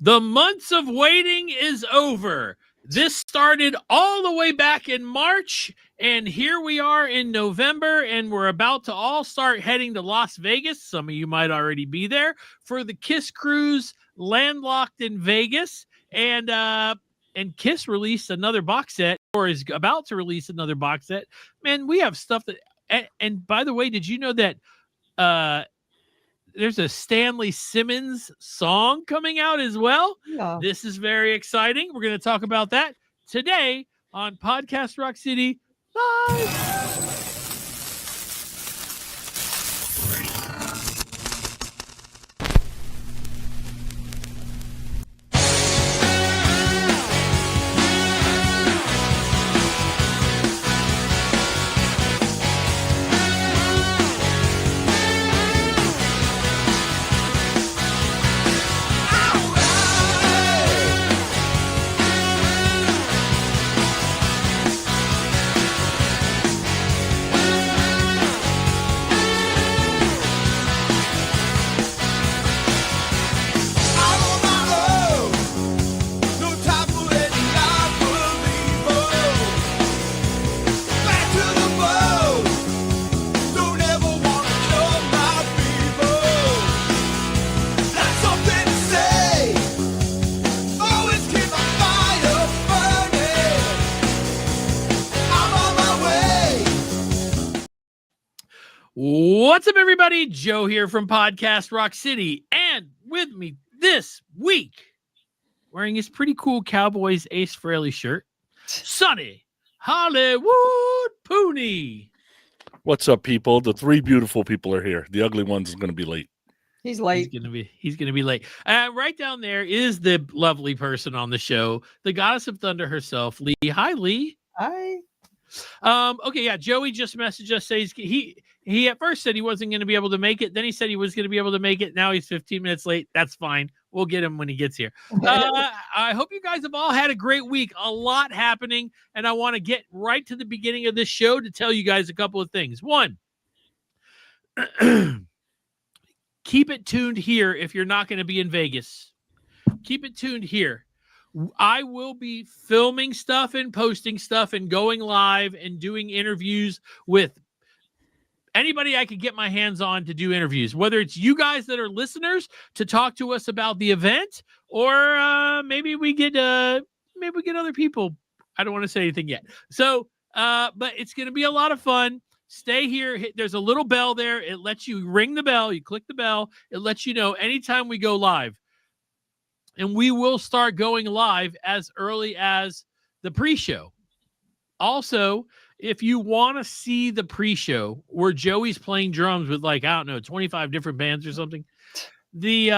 The months of waiting is over. This started all the way back in March, and here we are in November, and we're about to all start heading to Las Vegas. Some of you might already be there for the KISS cruise, landlocked in Vegas, and KISS released another box set, or is about to release another box set. Man, we have stuff that, and by the way, did you know that there's a Stanley Simmons song coming out as well? Yeah. This is very exciting. We're going to talk about that today on Podcast Rock City Live. What's up, everybody? Joe here from Podcast Rock City, and with me this week, wearing his pretty cool Cowboys Ace Frehley shirt, Sonny Hollywood Pooney. What's up, people? The three beautiful people are here. The ugly one's going to be late. He's late. He's gonna be late. Right down there is the lovely person on the show, the goddess of thunder herself, Lee. Hi, Lee. Hi. Okay, yeah. Joey just messaged us. Says he at first said he wasn't going to be able to make it. Then he said he was going to be able to make it. Now he's 15 minutes late. That's fine. We'll get him when he gets here. I hope you guys have all had a great week. A lot happening, and I want to get right to the beginning of this show to tell you guys a couple of things. One, keep it tuned here if you're not going to be in Vegas. Keep it tuned here. I will be filming stuff and posting stuff and going live and doing interviews with anybody I could get my hands on to do interviews, whether it's you guys that are listeners to talk to us about the event, or maybe we get other people. I don't want to say anything yet. So, but it's going to be a lot of fun. Stay here. There's a little bell there. It lets you ring the bell. You click the bell. It lets you know anytime we go live. And we will start going live as early as the pre-show. Also, if you want to see the pre-show where Joey's playing drums with 25 different bands or something, they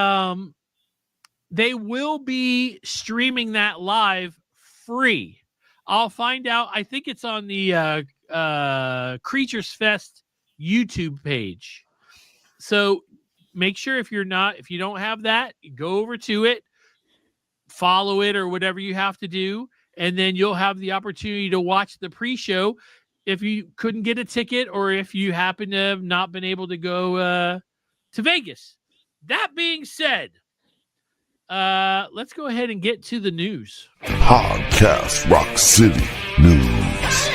will be streaming that live free. I'll find out. I think it's on the Creatures Fest YouTube page. So make sure if you don't have that, go over to it, follow it or whatever you have to do, and then you'll have the opportunity to watch the pre-show if you couldn't get a ticket or if you happen to have not been able to go to Vegas. That being said, let's go ahead and get to the news. Podcast Rock City News.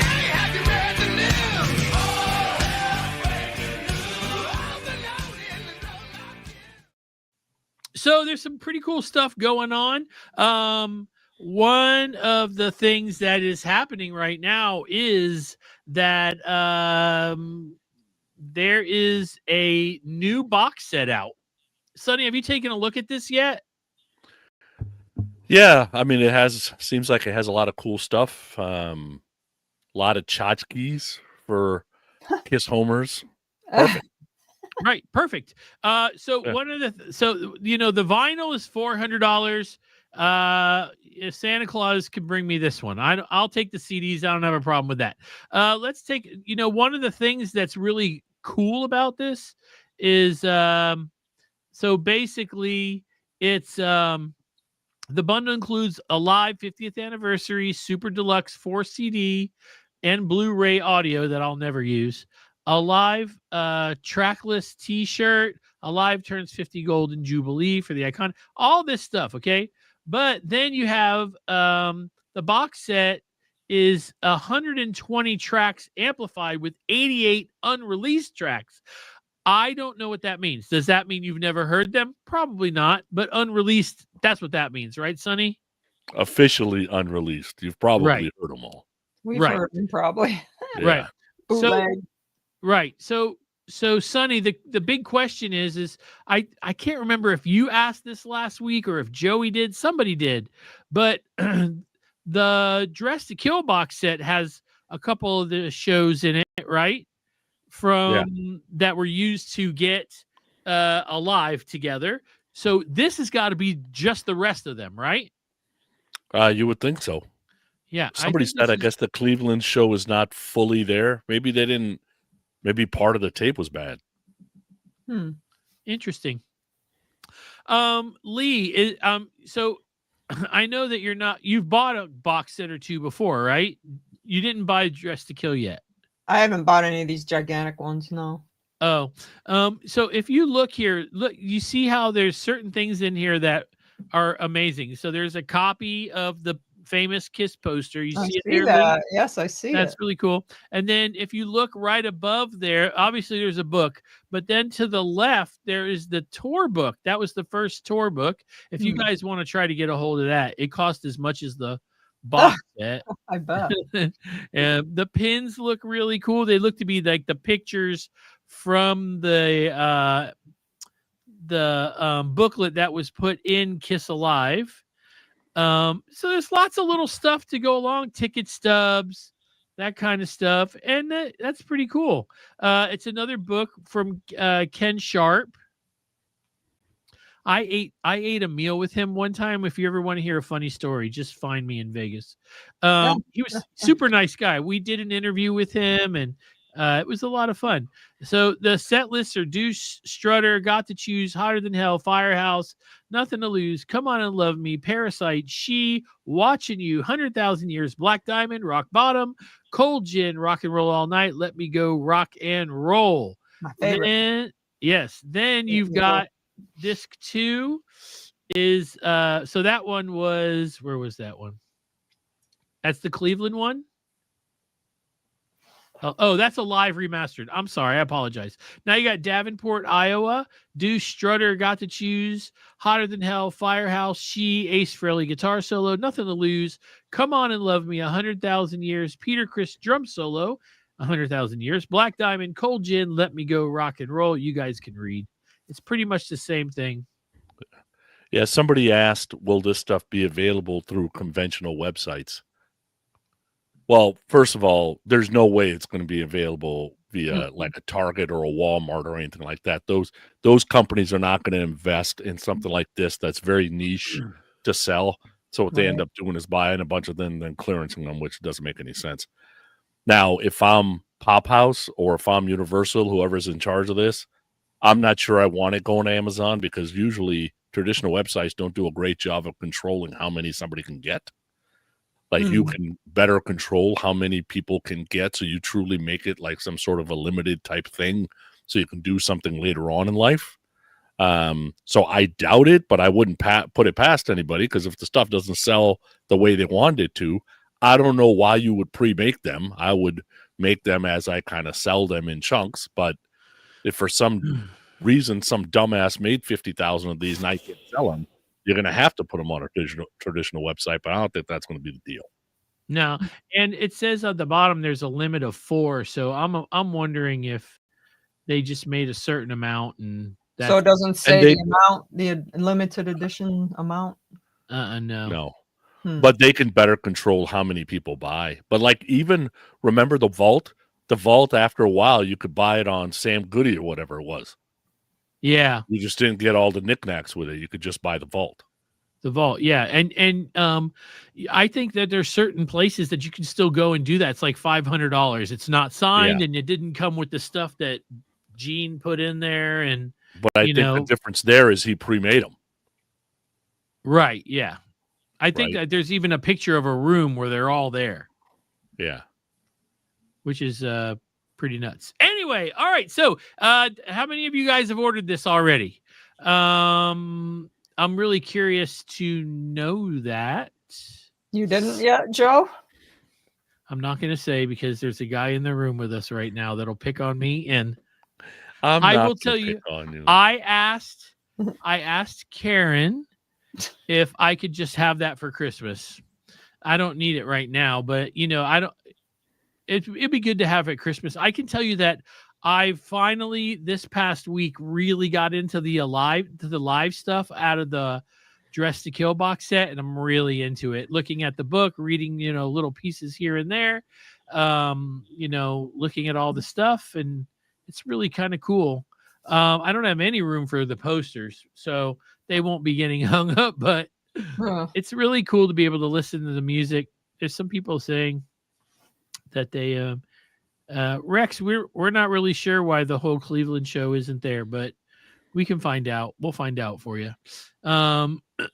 So there's some pretty cool stuff going on. One of the things that is happening right now is that there is a new box set out. Sonny, have you taken a look at this yet? Yeah, I mean, seems like it has a lot of cool stuff. A lot of tchotchkes for KISS homers. Perfect. Right, perfect. So Yeah. one of the the vinyl is $400. If Santa Claus can bring me this one, I'll take the CDs. I don't have a problem with that. Let's take one of the things that's really cool about this is so basically it's the bundle includes a live 50th anniversary super deluxe 4 CD and Blu-ray audio that I'll never use. A live trackless t-shirt, Alive turns 50 gold in Jubilee for the icon. All this stuff, okay? But then you have the box set is 120 tracks amplified with 88 unreleased tracks. I don't know what that means. Does that mean you've never heard them? Probably not, but unreleased, that's what that means, right, Sonny? Officially unreleased. You've probably heard them all. We've heard them probably. Yeah. Right. Bootleg. So Sonny, the big question is I can't remember if you asked this last week or if Joey did, somebody did, but the Dress to Kill box set has a couple of the shows in it, right? From that were used to get Alive together. So this has got to be just the rest of them, right? You would think so. Yeah. Somebody said, I guess the Cleveland show is not fully there. Maybe they didn't. Maybe part of the tape was bad. Interesting. Lee, so I know that you've bought a box set or two before, right? You didn't buy Dress to Kill yet. I haven't bought any of these gigantic ones, no. Oh, so if you look here, you see how there's certain things in here that are amazing. So there's a copy of the famous Kiss poster. You see it there, that. Lee? Yes, I see That's it. really cool. And then if you look right above there, obviously there's a book, but then to the left, there is the tour book. That was the first tour book. If you guys want to try to get a hold of that, it cost as much as the box set. I bet. And the pins look really cool. They look to be like the pictures from the booklet that was put in Kiss Alive. So there's lots of little stuff to go along, ticket stubs, that kind of stuff, and that's pretty cool. It's another book from Ken Sharp. I ate a meal with him one time. If you ever want to hear a funny story, just find me in Vegas. He was super nice guy. We did an interview with him, and it was a lot of fun. So the set lists are Deuce, Strutter, Got to Choose, Hotter Than Hell, Firehouse, Nothing to Lose, Come On and Love Me, Parasite, She, Watching You, 100,000 Years, Black Diamond, Rock Bottom, Cold Gin, Rock and Roll All Night, Let Me Go, Rock and Roll. My favorite. Then you've got disc 2 is so that one was, where was that one? That's the Cleveland one. Oh, that's a live remastered. I'm sorry. I apologize. Now you got Davenport, Iowa, Deuce, Strutter, Got to Choose, Hotter Than Hell, Firehouse, She, Ace Frehley guitar solo, Nothing to Lose, Come On and Love Me, 100,000 Years, Peter Criss drum solo, 100,000 Years, Black Diamond, Cold Gin, Let Me Go, Rock and Roll. You guys can read. It's pretty much the same thing. Yeah, somebody asked, will this stuff be available through conventional websites? Well, first of all, there's no way it's going to be available via like a Target or a Walmart or anything like that. Those companies are not going to invest in something like this that's very niche to sell. So what they end up doing is buying a bunch of them and then clearancing them, which doesn't make any sense. Now, if I'm Pop House or if I'm Universal, whoever's in charge of this, I'm not sure I want it going to Amazon because usually traditional websites don't do a great job of controlling how many somebody can get. Like you can better control how many people can get, so you truly make it like some sort of a limited type thing, so you can do something later on in life. So I doubt it, but I wouldn't put it past anybody because if the stuff doesn't sell the way they wanted it to, I don't know why you would pre-make them. I would make them as I kind of sell them in chunks. But if for some reason some dumbass made 50,000 of these and I can't sell them, you're going to have to put them on a traditional website, but I don't think that's going to be the deal. No, and it says at the bottom there's a limit of 4, so I'm wondering if they just made a certain amount and so it doesn't say the amount, the limited edition amount. No. But they can better control how many people buy. But like even remember the vault after a while you could buy it on Sam Goody or whatever it was. Yeah. You just didn't get all the knickknacks with it. You could just buy the vault. The vault, yeah. And I think that there's certain places that you can still go and do that. It's like $500. It's not signed and it didn't come with the stuff that Gene put in there. And but I think the difference there is he pre-made them. Right, yeah. I think that there's even a picture of a room where they're all there. Yeah. Which is pretty nuts. Anyway. anyway, all right. So, how many of you guys have ordered this already? I'm really curious to know that. You didn't yet, Joe? I'm not going to say because there's a guy in the room with us right now that'll pick on me, and I will tell you, I asked Karen if I could just have that for Christmas. I don't need it right now, but I don't. It'd be good to have at Christmas. I can tell you that I finally this past week really got into the live stuff out of the Dress to Kill box set, and I'm really into it. Looking at the book, reading little pieces here and there, looking at all the stuff, and it's really kind of cool. I don't have any room for the posters, so they won't be getting hung up, but it's really cool to be able to listen to the music. There's some people saying that they Rex, we're not really sure why the whole Cleveland show isn't there, but we can find out. We'll find out for you.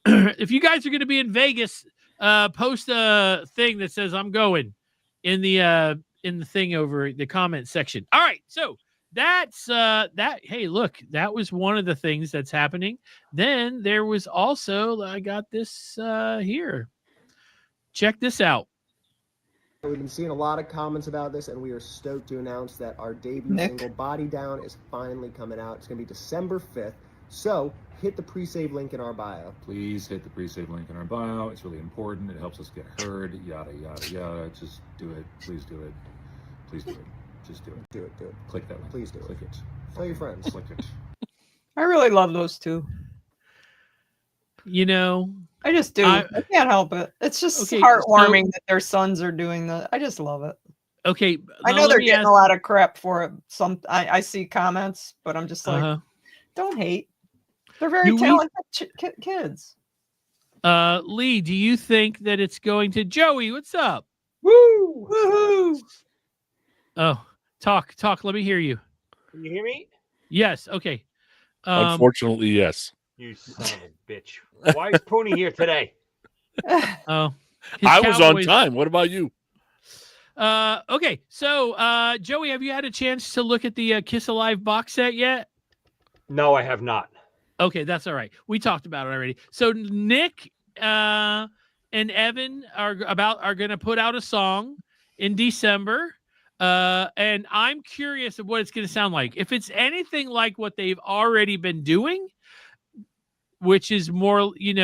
If you guys are going to be in Vegas, post a thing that says I'm going in the thing over the comment section. All right, so that's that. Hey, look, that was one of the things that's happening. Then there was also, I got this here. Check this out. We've been seeing a lot of comments about this, and we are stoked to announce that our debut single, Body Down, is finally coming out. It's going to be December 5th. So hit the pre-save link in our bio. Please hit the pre-save link in our bio. It's really important. It helps us get heard, yada, yada, yada. Just do it. Please do it. Please do it. Just do it. Do it. Do it. Click that link. Please do it. Click it. Tell your friends. Click it. I really love those two. I just do. I can't help it. It's just heartwarming that their sons are doing that. I just love it. Okay. I know they're getting a lot of crap for it. I see comments, but I'm just like, don't hate. They're very talented kids. Lee, do you think that it's going to Joey? What's up? Woo! Woohoo! Oh, talk. Let me hear you. Can you hear me? Yes. Okay. Unfortunately, yes. You son of a bitch. Why is Pony here today? Oh, I was on time. What about you? Okay. So, Joey, have you had a chance to look at the Kiss Alive box set yet? No, I have not. Okay, that's all right. We talked about it already. So Nick and Evan are going to put out a song in December. And I'm curious of what it's going to sound like. If it's anything like what they've already been doing, which is more, it's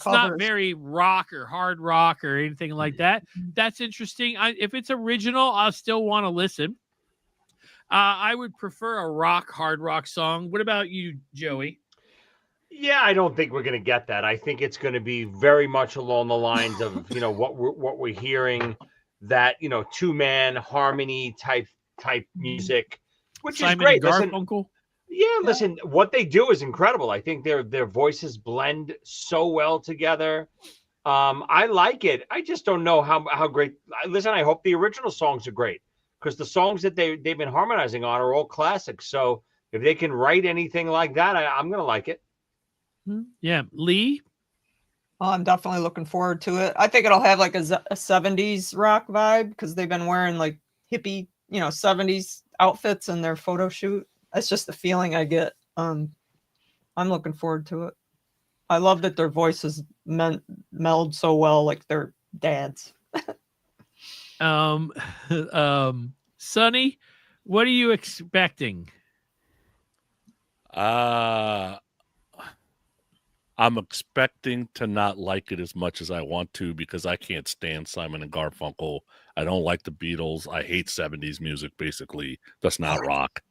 not very rock or hard rock or anything like that. That's interesting. If it's original, I'll still want to listen. I would prefer a hard rock song. What about you, Joey? Yeah, I don't think we're going to get that. I think it's going to be very much along the lines of, what we're hearing, that, two-man harmony type music, which Simon is great. Garfunkel. Listen, what they do is incredible. I think their voices blend so well together. I like it. I just don't know how great. Listen, I hope the original songs are great, because the songs that they've been harmonizing on are all classics. So if they can write anything like that, I'm going to like it. Yeah. Lee? Oh, I'm definitely looking forward to it. I think it'll have like a 70s rock vibe, because they've been wearing like hippie, 70s outfits in their photo shoot. That's just the feeling I get. I'm looking forward to it. I love that their voices meld so well, like their dads. Sonny, what are you expecting? I'm expecting to not like it as much as I want to, because I can't stand Simon and Garfunkel. I don't like the Beatles. I hate 70s music, basically. That's not rock.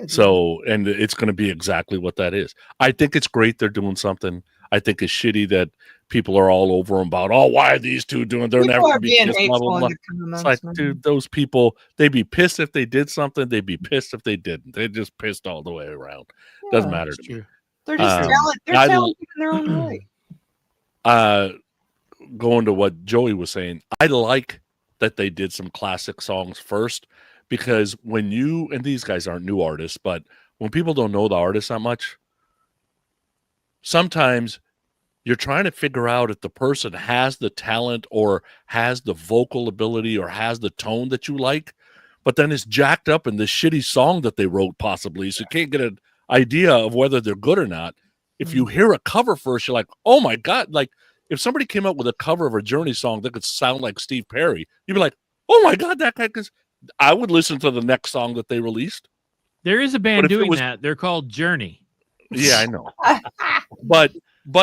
So, and it's going to be exactly what that is. I think it's great they're doing something. I think it's shitty that people are all over them about, why are these two doing? They're never going to be pissed. Blah, blah, blah. It's like, dude, those people, they'd be pissed if they did something. They'd be pissed if they didn't. They're just pissed all the way around. Doesn't matter to me. They're just talented. They're talented in their own way. Going to what Joey was saying, I like that they did some classic songs first, because when and these guys aren't new artists, but when people don't know the artist that much, sometimes you're trying to figure out if the person has the talent or has the vocal ability or has the tone that you like, but then it's jacked up in this shitty song that they wrote, possibly. So you can't get an idea of whether they're good or not. If you hear a cover first, you're like, oh my God. Like, if somebody came up with a cover of a Journey song that could sound like Steve Perry, you'd be like, oh my God, that guy. Because I would listen to the next song that they released. There is a band doing that. They're called Journey. Yeah, I know. But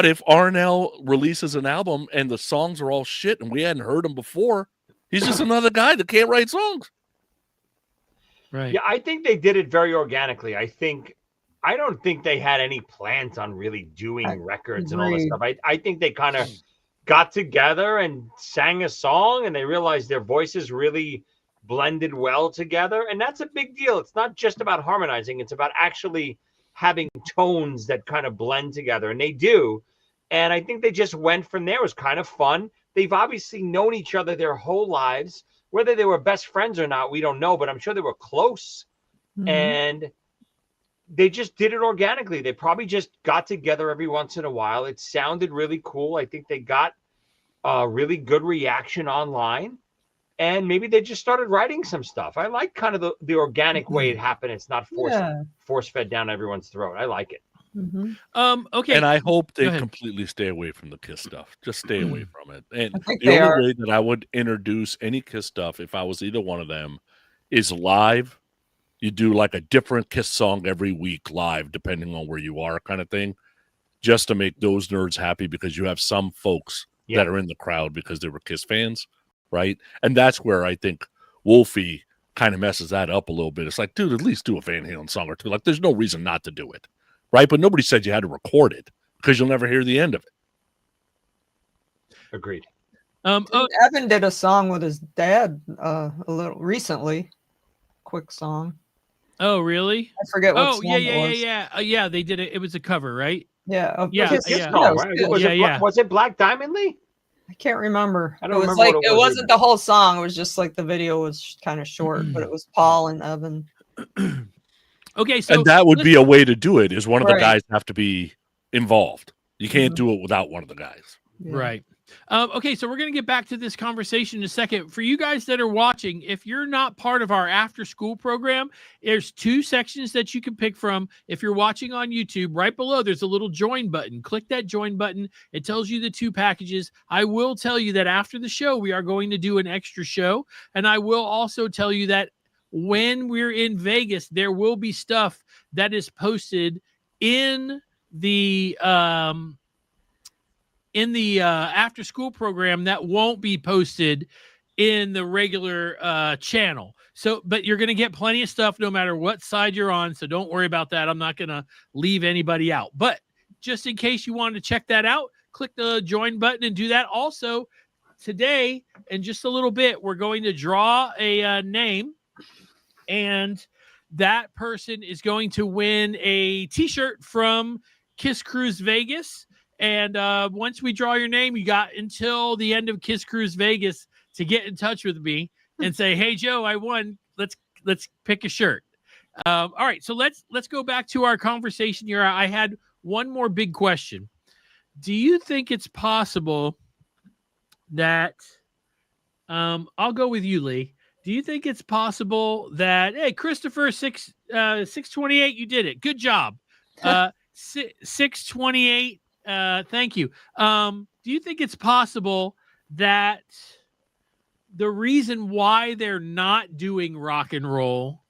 if Arnell releases an album and the songs are all shit and we hadn't heard him before, he's just another guy that can't write songs. Right. Yeah, I think they did it very organically. I don't think they had any plans on really doing records and all this stuff. I think they kind of got together and sang a song, and they realized their voices really blended well together. And that's a big deal. It's not just about harmonizing. It's about actually having tones that kind of blend together, and they do. And I think they just went from there. It was kind of fun. They've obviously known each other their whole lives. Whether they were best friends or not, we don't know, but I'm sure they were close. And they just did it organically. They probably just got together every once in a while. It sounded really cool. I think they got a really good reaction online, and maybe they just started writing some stuff. I like kind of the organic way it happened. It's not force fed down everyone's throat. I like it. Okay. And I hope they completely stay away from the Kiss stuff. Just stay away from it. And the only way that I would introduce any Kiss stuff, if I was either one of them, is live. You do like a different Kiss song every week live, depending on where you are, kind of thing, just to make those nerds happy, because you have some folks that are in the crowd because they were Kiss fans, right? And that's where I think Wolfie kind of messes that up a little bit. It's like, dude, at least do a Van Halen song or two. Like, there's no reason not to do it, right? But nobody said you had to record it, because you'll never hear the end of it. Agreed. Evan did a song with his dad a little recently. Quick song. Oh, really? I forget what song it was. Yeah, they did it. It was a cover, right? Yeah. Was it Black Diamond, Lee? I can't remember. I don't remember. Like, it wasn't the whole song. It was just like the video was kind of short, but it was Paul and Evan. Okay, so and that would be a way to do it. Is one of the guys have to be involved? You can't do it without one of the guys. Yeah. Right. Okay, so we're going to get back to this conversation in a second. For you guys that are watching, if you're not part of our after school program, there's 2 sections that you can pick from. If you're watching on YouTube, right below, there's a little join button. Click that join button. It tells you the 2 packages. I will tell you that after the show, we are going to do an extra show. And I will also tell you that when we're in Vegas, there will be stuff that is posted in the after school program that won't be posted in the regular channel. So, but you're going to get plenty of stuff no matter what side you're on. So don't worry about that. I'm not going to leave anybody out, but just in case you wanted to check that out, click the join button and do that. Also today, in just a little bit, we're going to draw a name, and that person is going to win a t-shirt from KRUISE Vegas. And once we draw your name, you got until the end of KRUISE Vegas to get in touch with me and say, "Hey, Joe, I won. Let's pick a shirt." All right, so let's go back to our conversation here. I had one more big question. Do you think it's possible that I'll go with you, Lee? Do you think it's possible that, hey, Christopher 628, you did it. Good job. 628. Thank you. Do you think it's possible that the reason why they're not doing rock and roll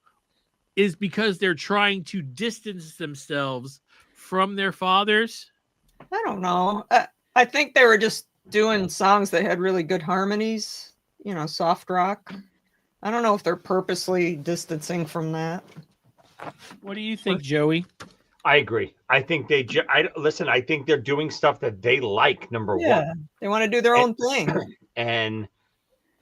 is because they're trying to distance themselves from their fathers? I don't know. I think they were just doing songs that had really good harmonies, soft rock. I don't know if they're purposely distancing from that. What do you think, Joey? I agree. I think I think they're doing stuff that they like, number one. They want to do their own thing. And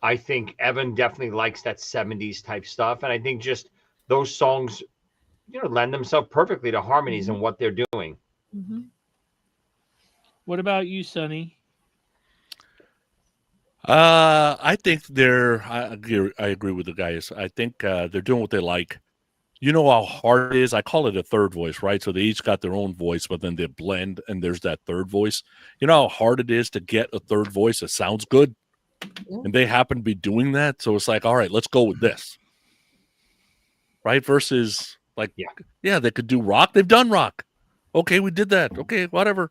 I think Evan definitely likes that 70s type stuff. And I think just those songs, lend themselves perfectly to harmonies and what they're doing. Mm-hmm. What about you, Sonny? I think I agree with the guys. I think they're doing what they like. You know how hard it is? I call it a third voice, right? So they each got their own voice, but then they blend and there's that third voice. You know how hard it is to get a third voice that sounds good? And they happen to be doing that. So it's like, all right, let's go with this. right? Versus like, Yeah. yeah, they could do rock. They've done rock. Okay, we did that. Okay, whatever.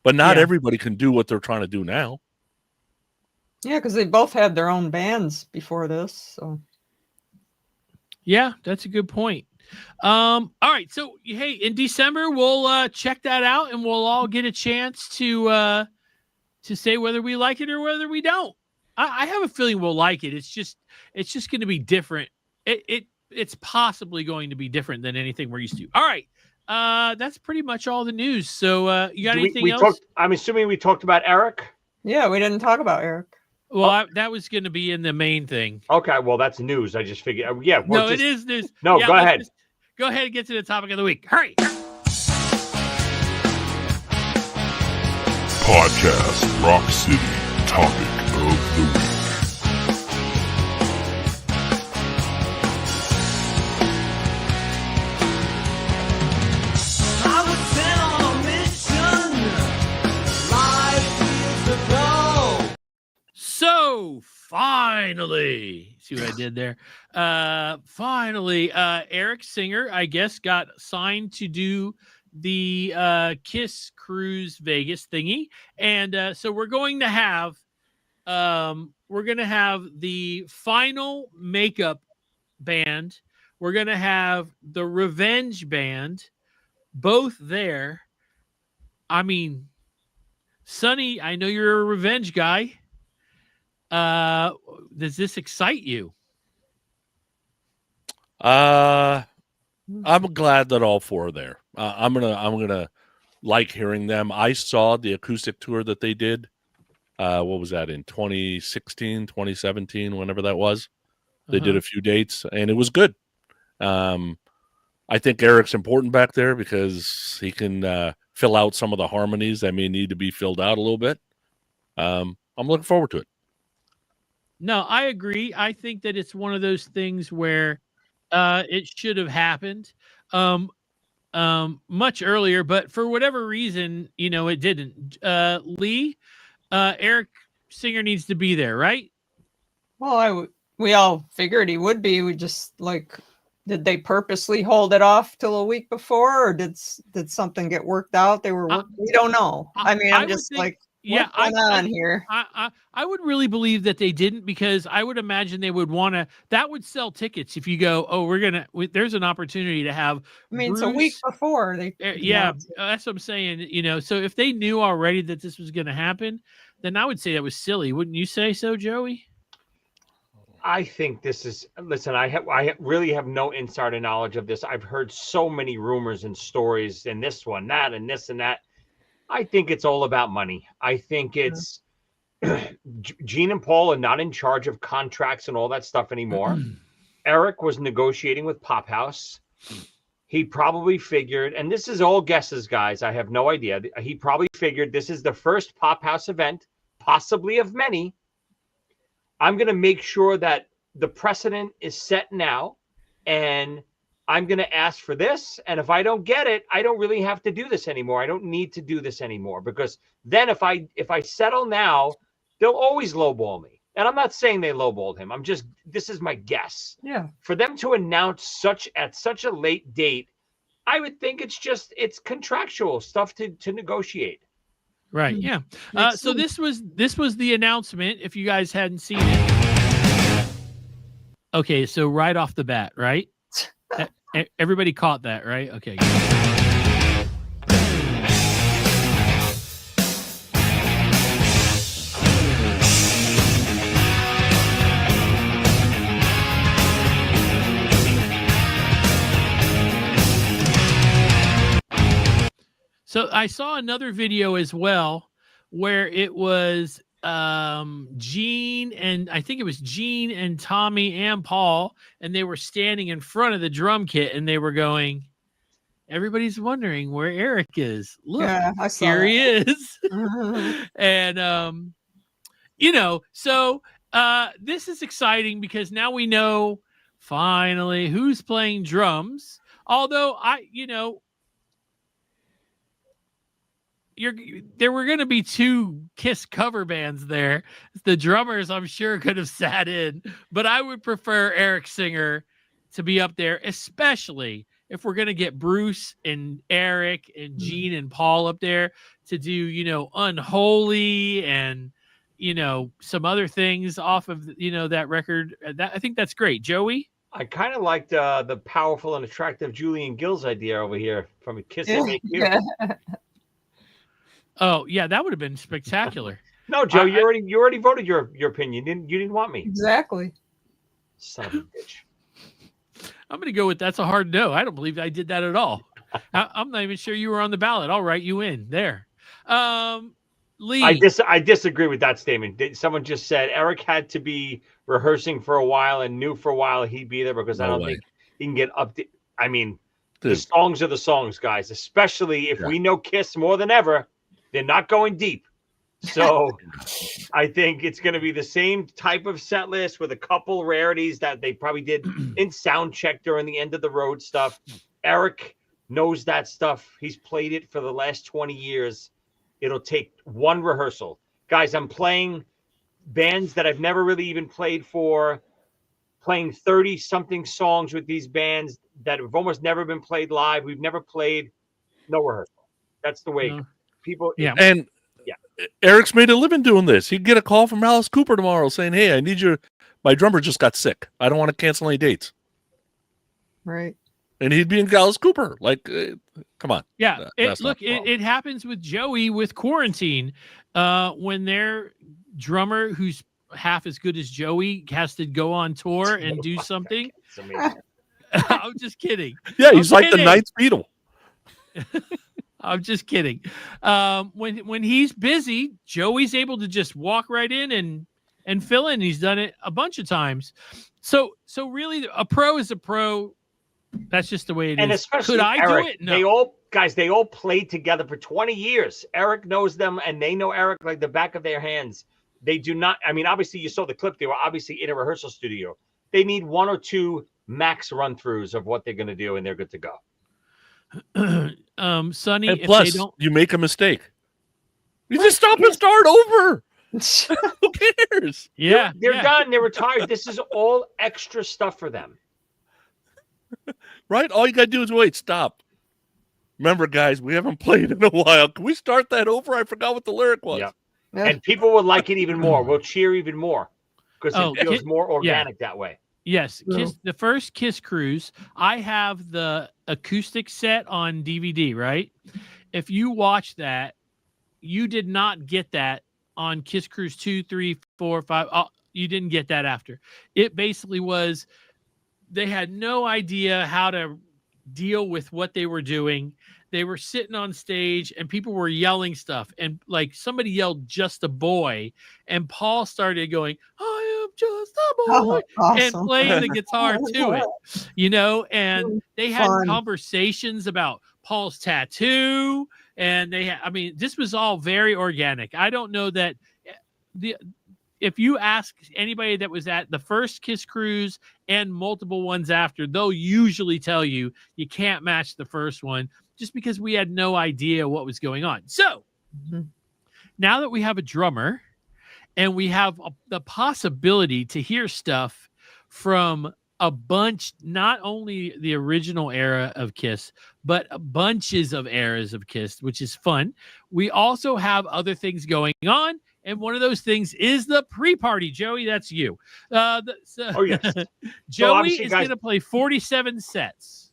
But not Yeah. everybody can do what they're trying to do now. Yeah, because they both had their own bands before this. So Yeah, that's a good point. All right, so hey, in December we'll check that out, and we'll all get a chance to say whether we like it or whether we don't. I have a feeling we'll like it. It's just going to be different. It's possibly going to be different than anything we're used to. All right, that's pretty much all the news. So you got anything else? I'm assuming we talked about Eric. yeah, we didn't talk about Eric. Well, that was going to be in the main thing. Okay, well that's news. I just figured. Yeah, No, it is news. No, Yeah, go let's ahead. Go ahead and get to the topic of the week. Hurry. Podcast Rock City Topic of the Week. So finally, see what I did there? Finally, Eric Singer, I guess, got signed to do the Kiss KRUISE Vegas thingy, and so we're going to have the final makeup band. We're going to have the Revenge band, both there. I mean, Sonny, I know you're a Revenge guy. Does this excite you? I'm glad that all four are there. I'm gonna like hearing them. I saw the acoustic tour that they did. What was that, in 2016, 2017, whenever that was? They did a few dates, and it was good. I think Eric's important back there because he can fill out some of the harmonies that may need to be filled out a little bit. I'm looking forward to it. No, I agree. I think that it's one of those things where it should have happened much earlier, but for whatever reason, it didn't. Lee, Eric Singer needs to be there, right? Well, we all figured he would be. We just did they purposely hold it off till a week before, or did something get worked out? We don't know. I mean, I'm just what's going on here? I would really believe that they didn't, because I would imagine they would want to. That would sell tickets if you go, oh, there's an opportunity to have. I mean, Bruce, it's a week before they. Yeah, that's what I'm saying. So if they knew already that this was going to happen, then I would say that was silly. Wouldn't you say so, Joey? I think this is. Listen, I really have no insider knowledge of this. I've heard so many rumors and stories, and this one, that, and this and that. I think it's all about money. I think it's Gene and Paul are not in charge of contracts and all that stuff anymore. Eric was negotiating with Pop House. He probably figured, and this is all guesses, guys. I have no idea. He probably figured this is the first Pop House event, possibly of many. I'm going to make sure that the precedent is set now, and I'm going to ask for this. And if I don't get it, I don't really have to do this anymore. I don't need to do this anymore, because then if I settle now, they'll always lowball me. And I'm not saying they lowballed him. This is my guess. Yeah. For them to announce at such a late date, I would think it's contractual stuff to negotiate. Right. Yeah. So this was the announcement. If you guys hadn't seen it. Okay. So right off the bat, right? Everybody caught that, right? Okay. So I saw another video as well where it was Gene, and I think it was Gene and Tommy and Paul, and they were standing in front of the drum kit, and they were going, everybody's wondering where Eric is. Look, Yeah, I saw here that. he is. And so this is exciting because now we know finally who's playing drums. Although there were going to be two Kiss cover bands there. The drummers, I'm sure, could have sat in, but I would prefer Eric Singer to be up there, especially if we're going to get Bruce and Eric and Gene and Paul up there to do, you know, Unholy and, you know, some other things off of, you know, that record. That, I think that's great. Joey? I kind of liked the powerful and attractive Julian Gill's idea over here from a Kiss It Make You. Oh, yeah, that would have been spectacular. No, Joe, you already voted your opinion. You didn't want me. Exactly. Son of a bitch. I'm going to go with that's a hard no. I don't believe I did that at all. I'm not even sure you were on the ballot. I'll write you in there. Lee. I disagree with that statement. Someone just said Eric had to be rehearsing for a while and knew for a while he'd be there because I don't think he can get up to. I mean, the songs are the songs, guys, especially if we know Kiss more than ever. They're not going deep. So I think it's going to be the same type of set list with a couple rarities that they probably did in sound check during the end of the road stuff. Eric knows that stuff. He's played it for the last 20 years. It'll take one rehearsal. Guys, I'm playing bands that I've never really even played for, playing 30-something songs with these bands that have almost never been played live. We've never played, no rehearsal. That's the way people... Yeah. And Eric's made a living doing this. He'd get a call from Alice Cooper tomorrow saying, hey, I need you. My drummer just got sick. I don't want to cancel any dates. Right. And he'd be in Alice Cooper. Like, come on. Yeah. It happens with Joey with Quarantine. When their drummer, who's half as good as Joey, has to go on tour and do something. I'm just kidding. Yeah, he's like the Ninth Beatle. I'm just kidding. When he's busy, Joey's able to just walk right in and fill in. He's done it a bunch of times. So really, a pro is a pro. That's just the way it is. And especially could I Eric, do it? No. They all played together for 20 years. Eric knows them, and they know Eric like the back of their hands. They do not. I mean, obviously, you saw the clip. They were obviously in a rehearsal studio. They need one or two max run-throughs of what they're going to do, and they're good to go. Sonny, and plus, if they don't... you make a mistake, you just stop and start over. Who cares? Yeah, they're done. They're retired. This is all extra stuff for them. Right? All you got to do is wait. Stop. Remember, guys, we haven't played in a while. Can we start that over? I forgot what the lyric was. Yeah. And people will like it even more. We'll cheer even more because it feels more organic that way. Yes. The first Kiss Cruise, I have the acoustic set on DVD, right? If you watch that, you did not get that on Kiss Cruise 2, 3, 4, 5. You didn't get that after. It basically was, they had no idea how to deal with what they were doing. They were sitting on stage and people were yelling stuff. And like somebody yelled, "Just a boy." And Paul started going, "I am just a boy," and playing the guitar to it, you know, and they had conversations about Paul's tattoo. And this was all very organic. I don't know that if you ask anybody that was at the first Kiss Cruise and multiple ones after, they'll usually tell you you can't match the first one just because we had no idea what was going on. So now that we have a drummer and we have the possibility to hear stuff from a bunch, not only the original era of Kiss, but bunches of eras of Kiss, which is fun. We also have other things going on. And one of those things is the pre-party. Joey, that's you. Yes. Joey is going to play 47 sets.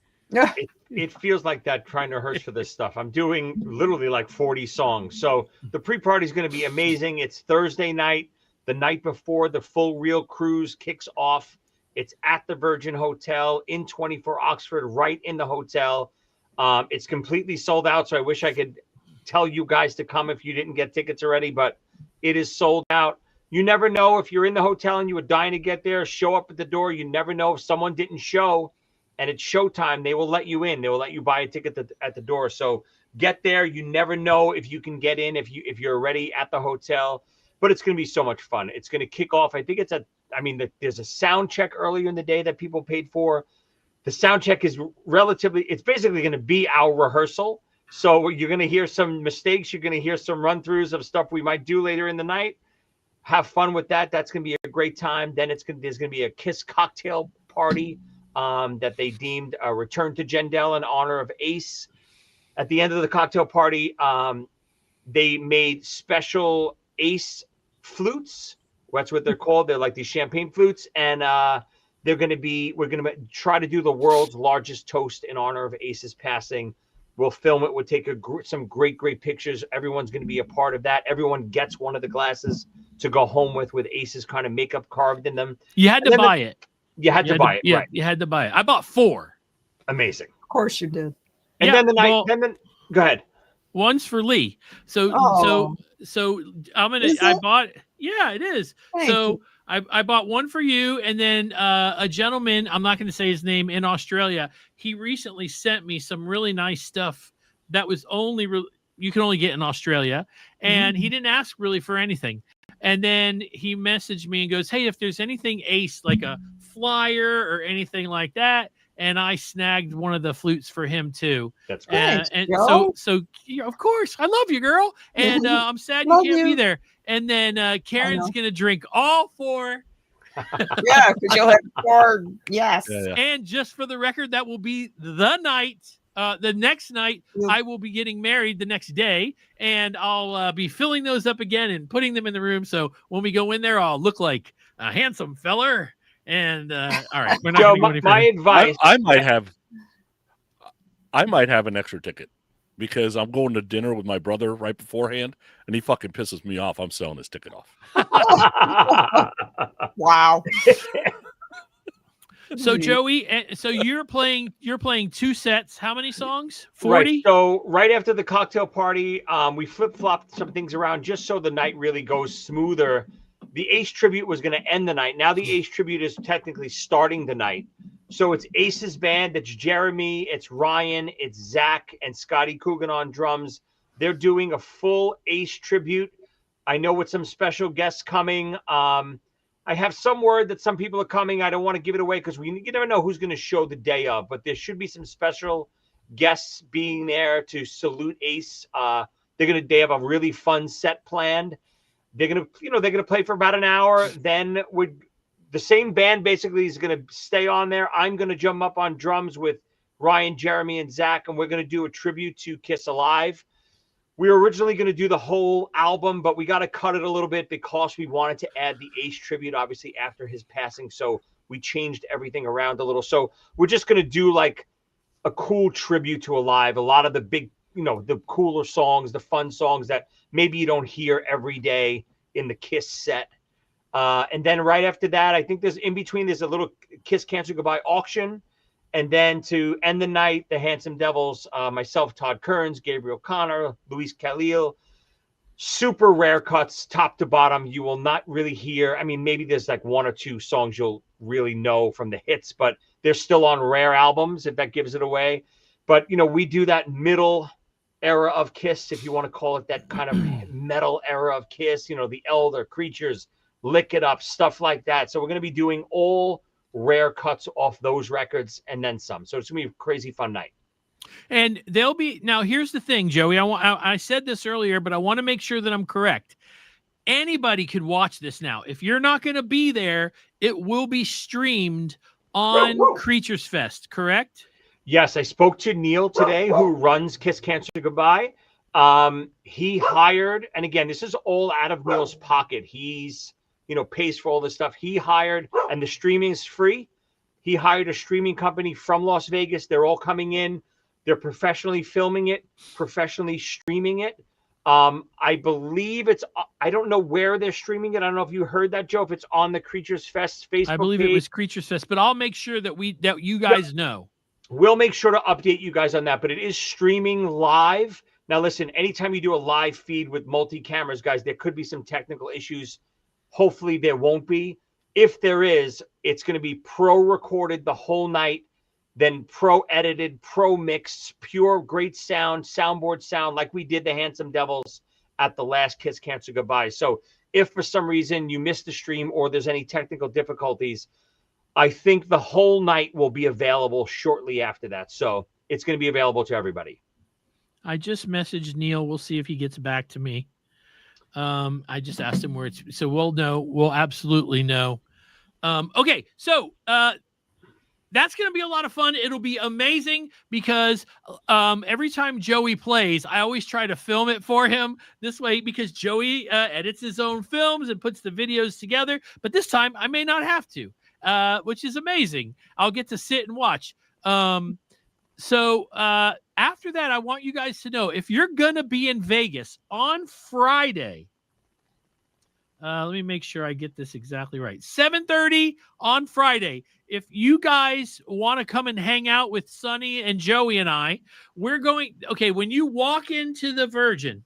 It feels like that trying to rehearse for this stuff. I'm doing literally like 40 songs. So the pre-party is going to be amazing. It's Thursday night, the night before the full real cruise kicks off. It's at the Virgin Hotel in 24 Oxford, right in the hotel. It's completely sold out. So I wish I could tell you guys to come if you didn't get tickets already, but it is sold out. You never know if you're in the hotel and you were dying to get there, show up at the door. You never know if someone didn't show and it's showtime. They will let you in. They will let you buy a ticket at the door. So get there. You never know if you can get in if you're already at the hotel. But it's going to be so much fun. It's going to kick off. I think there's a sound check earlier in the day that people paid for. The sound check is it's basically going to be our rehearsal. So you're going to hear some mistakes. You're going to hear some run-throughs of stuff we might do later in the night. Have fun with that. That's going to be a great time. Then there's going to be a Kiss cocktail party that they deemed a return to Gendel in honor of Ace. At the end of the cocktail party, they made special Ace flutes. That's what they're called. They're like these champagne flutes. And we're going to try to do the world's largest toast in honor of Ace's passing. We'll film it. We'll take some great pictures. Everyone's going to be a part of that. Everyone gets one of the glasses to go home with Ace's kind of makeup carved in them. You had to buy it. You had to buy it. Yeah, right. You had to buy it. I bought 4. Amazing. Of course you did. And then go ahead. One's for Lee. So I'm gonna. Yeah, it is. Thank you. I bought one for you, and then a gentleman, I'm not going to say his name, in Australia, he recently sent me some really nice stuff that was you can only get in Australia, and he didn't ask really for anything. And then he messaged me and goes, "Hey, if there's anything Ace, like a flyer or anything like that." And I snagged one of the flutes for him too. That's great. And so of course, I love you, girl. And I'm sad you can't be there. And then Karen's gonna drink all 4. Yeah, because you'll have 4. Yes. Yeah. And just for the record, that will be the night. The next night, I will be getting married the next day, and I'll be filling those up again and putting them in the room. So when we go in there, I'll look like a handsome feller. And all right, we're not Joe, going to go my any advice. I might have an extra ticket because I'm going to dinner with my brother right beforehand, and he fucking pisses me off. I'm selling his ticket off. Wow. So Joey, so you're playing 2 sets. How many songs? 40? Right. So right after the cocktail party, we flip-flopped some things around just so the night really goes smoother. The Ace tribute was going to end the night. Now the Ace tribute is technically starting the night. So it's Ace's band. It's Jeremy, it's Ryan, it's Zach, and Scotty Coogan on drums. They're doing a full Ace tribute. I know with some special guests coming. I have some word that some people are coming. I don't want to give it away because you never know who's going to show the day of. But there should be some special guests being there to salute Ace. They have a really fun set planned. They're gonna play for about an hour. Then the same band basically is gonna stay on there. I'm gonna jump up on drums with Ryan, Jeremy, and Zach, and we're gonna do a tribute to Kiss Alive. We were originally gonna do the whole album, but we got to cut it a little bit because we wanted to add the Ace tribute, obviously after his passing. So we changed everything around a little. So we're just gonna do like a cool tribute to Alive. A lot of the big, the cooler songs, the fun songs that maybe you don't hear every day in the Kiss set. And then right after that, I think there's a little Kiss Cancer Goodbye auction. And then to end the night, the Handsome Devils, myself, Todd Kearns, Gabriel Connor, Luis Khalil, super rare cuts, top to bottom. You will not really hear. I mean, maybe there's like 1 or 2 songs you'll really know from the hits, but they're still on rare albums, if that gives it away. But, we do that middle era of Kiss, if you want to call it that kind of metal era of Kiss, the Elder, Creatures, Lick It Up, stuff like that. So we're going to be doing all rare cuts off those records and then some. So it's going to be a crazy fun night. And now here's the thing, Joey. I said this earlier, but I want to make sure that I'm correct. Anybody could watch this now. If you're not going to be there, it will be streamed on Creatures Fest, correct? Yes, I spoke to Neil today, who runs Kiss Cancer Goodbye. He hired, and again, this is all out of Neil's pocket. He's, pays for all this stuff. He hired, and the streaming is free. He hired a streaming company from Las Vegas. They're all coming in. They're professionally filming it, professionally streaming it. I believe I don't know where they're streaming it. I don't know if you heard that, Joe, if it's on the Creatures Fest Facebook I believe page. it was Creatures Fest, but I'll make sure that you guys know. We'll make sure to update you guys on that, but it is streaming live. Now, listen, anytime you do a live feed with multi-cameras, guys, there could be some technical issues. Hopefully there won't be. If there is, it's going to be pro-recorded the whole night, then pro-edited, pro-mixed, pure great sound, soundboard sound, like we did the Handsome Devils at the last Kiss Cancer Goodbye. So if for some reason you missed the stream or there's any technical difficulties, I think the whole night will be available shortly after that. So it's going to be available to everybody. I just messaged Neil. We'll see if he gets back to me. I just asked him where it's, so we'll know. We'll absolutely know. Okay. So that's going to be a lot of fun. It'll be amazing because every time Joey plays, I always try to film it for him this way because Joey edits his own films and puts the videos together. But this time I may not have to, which is amazing. I'll get to sit and watch. So after that, I want you guys to know if you're going to be in Vegas on Friday. Let me make sure I get this exactly right. 7:30 on Friday. If you guys want to come and hang out with Sonny and Joey and I, we're going. Okay, when you walk into the Virgin,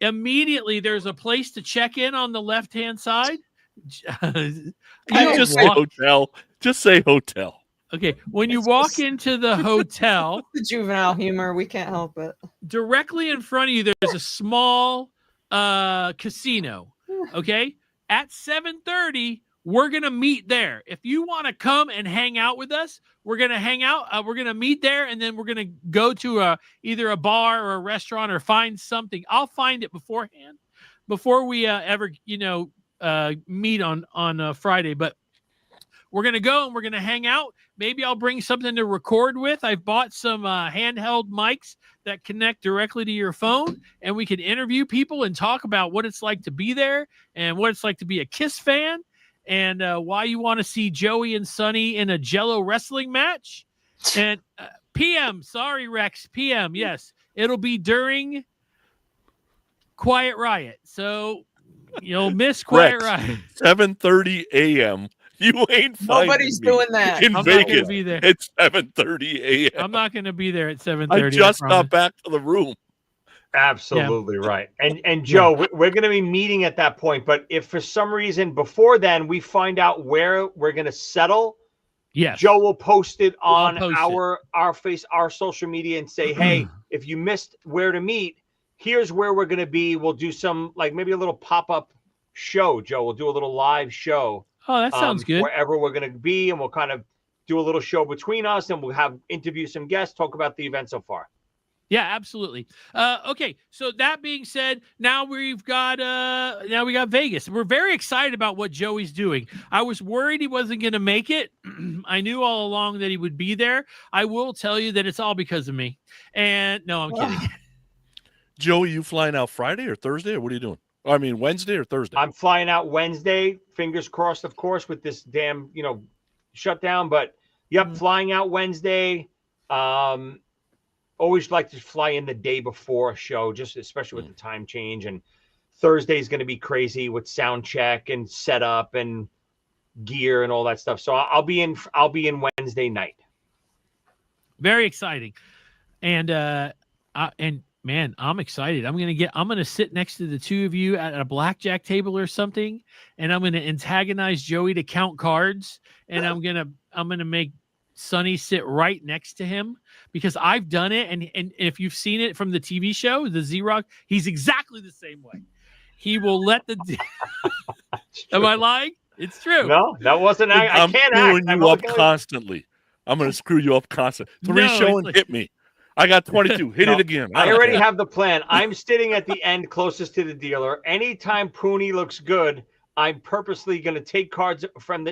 immediately there's a place to check in on the left-hand side. Just say hotel. Just say hotel. Okay, when you walk into the hotel, The juvenile humor, we can't help it. directly in front of you, there's a small casino. Okay, at 7:30, we're gonna meet there. If you want to come and hang out with us, we're gonna hang out. We're gonna meet there, and then we're gonna go to either a bar or a restaurant or find something. I'll find it beforehand, before we ever meet on Friday. But we're gonna go and we're gonna hang out. Maybe I'll bring something to record with. I've bought some handheld mics that connect directly to your phone, and we can interview people and talk about what it's like to be there and what it's like to be a Kiss fan and why you want to see Joey and Sonny in a Jello wrestling match. And PM, sorry, Rex, PM, yes, it'll be during Quiet Riot. So you'll miss Quiet Riot. 7:30 a.m. You ain't finding Nobody's me doing that. in I'm not Vegas. going to be there. It's 7:30 a.m. I'm not going to be there at 7:30. I just got back to the room. Absolutely right. And Joe, we're going to be meeting at that point. But if for some reason before then we find out where we're going to settle, yes, Joe will post it on post our social media and say, hey, if you missed where to meet, here's where we're going to be. We'll do some, like maybe a little pop-up show, Joe. We'll do a little live show. Oh, that sounds good. Wherever we're going to be, and we'll kind of do a little show between us, and we'll interview some guests, talk about the event so far. Yeah, absolutely. Okay, so that being said, now we got Vegas. We're very excited about what Joey's doing. I was worried he wasn't going to make it. I knew all along that he would be there. I will tell you that it's all because of me. And no, I'm kidding. Joey, you flying out Friday or Thursday, or what are you doing? I mean, Wednesday or Thursday? I'm flying out Wednesday. Fingers crossed, of course, with this damn, shutdown. But yep, flying out Wednesday. Always like to fly in the day before a show, just especially with the time change. And Thursday is going to be crazy with sound check and setup and gear and all that stuff. So I'll be in Wednesday night. Very exciting, and man, I'm excited. I'm gonna sit next to the two of you at a blackjack table or something, and I'm gonna antagonize Joey to count cards, and I'm gonna make Sonny sit right next to him because I've done it, and if you've seen it from the TV show, the Z-Rock, he's exactly the same way. He will let the. Am I lying? It's true. No, that wasn't. I I'm can't screwing act. you up constantly. I'm going to screw you up constantly. Show and hit me. I got 22. Hit it again. I already have the plan. I'm sitting at the end closest to the dealer. Anytime Pooney looks good, I'm purposely going to take cards from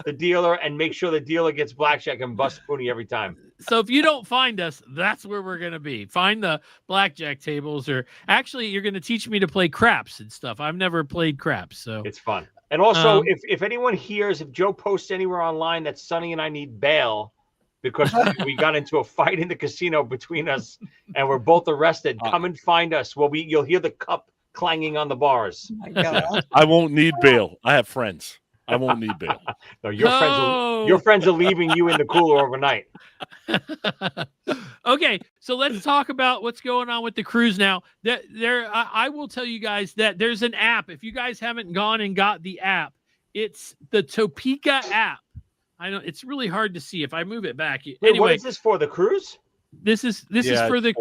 the dealer and make sure the dealer gets blackjack and bust Pooney every time. So if you don't find us, that's where we're going to be. Find the blackjack tables, or actually you're going to teach me to play craps and stuff. I've never played craps, so it's fun. And also, if anyone hears, if Joe posts anywhere online that Sonny and I need bail because we got into a fight in the casino between us and we're both arrested, come and find us. You'll hear the cup clanging on the bars. Oh my God. I won't need bail. I have friends. I won't need bail. No, your friends are leaving you in the cooler overnight. Okay, so let's talk about what's going on with the cruise now. I will tell you guys that there's an app. If you guys haven't gone and got the app, it's the Topeka app. I know it's really hard to see if I move it back. Wait, anyway, what is this for? The cruise? This is for the